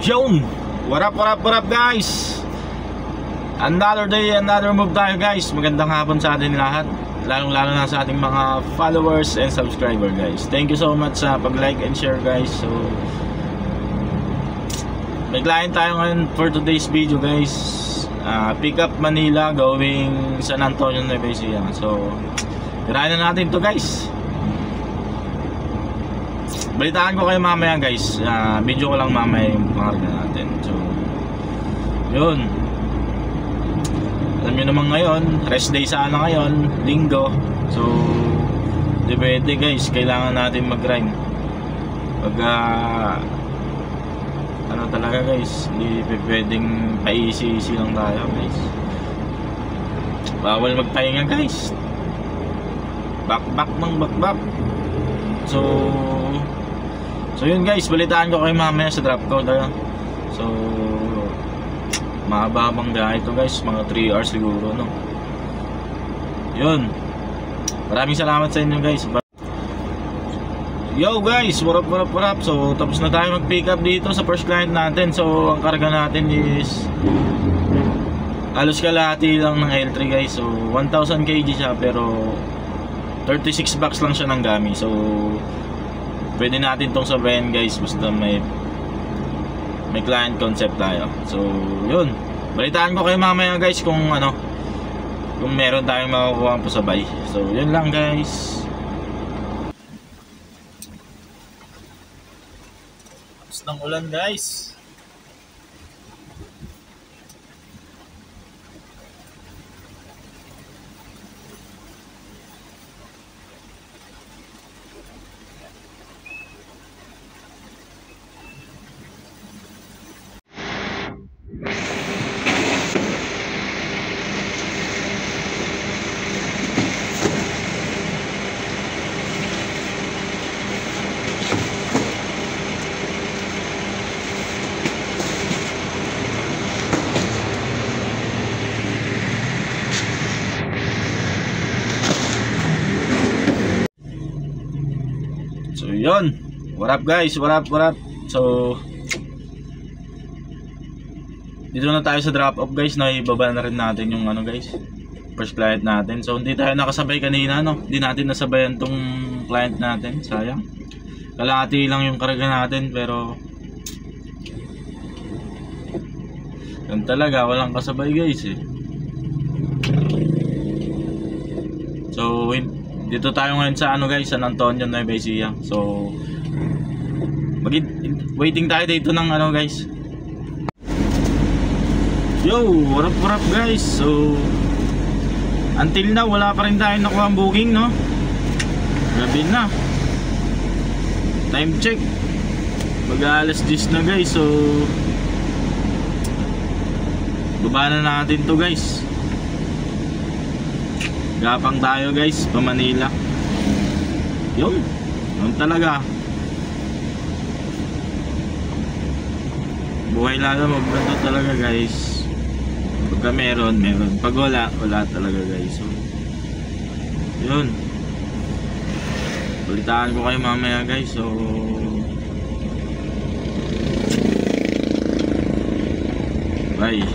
Yun! What up guys? Another day, another move tayo guys. Magandang hapon sa atin lahat, lalong-lalo na sa ating mga followers and subscriber guys. Thank you so much sa pag-like and share guys. So may client tayo ngayon for today's video guys. Pick up Manila going San Antonio, Nueva Ecija. So tirahin na natin to guys. Balitaan ko kayo mamaya guys. Video ko lang mamaya yung pangarga natin. So yun, alam nyo naman ngayon, rest day sana ngayon, linggo. So di pwede guys, kailangan natin mag-grind. Pag ano talaga guys, hindi pwedeng pa-easy lang tayo guys. Bawal magpahinga guys. Back So yun guys, balitaan ko kayo mamaya sa drop code. So mahabang biyahe ito guys, mga 3 hours siguro no. Yun, maraming salamat sa inyo guys. Yo guys, what up. So tapos na tayo mag pick up dito sa first client natin. So ang karga natin is halos kalahati lang ng L3 guys. So 1000 kg siya, pero 36 bucks lang siya ng gami. So pwede natin tong sabayan guys, basta may client concept tayo. So yun, balitaan ko kayo mamaya guys kung ano, kung meron tayong makukuha po sabay. So yun lang guys. Tapos ng ulan guys. So yun, what up guys, what up. So dito na tayo sa drop off guys. Naibaba na rin natin yung ano guys, first client natin. So hindi tayo nakasabay kanina no, hindi natin nasabayan tong client natin, sayang. Kalahati lang yung karga natin, pero yun talaga, walang kasabay guys eh. So dito tayo ngayon sa ano guys, San Antonio, Nueva Ecija. So waiting tayo dito ng ano guys. Yo, what up guys. So until now wala pa rin tayong nakuha ang booking no. Gabi na, time check, mag-alas 10 na guys. So baba na natin to guys. Gapang tayo guys, pa Manila. Yun talaga, buhay lalo maganda talaga guys. Pagka meron, pag wala talaga guys. So yun, balitaan ko kayo mamaya guys. So bye.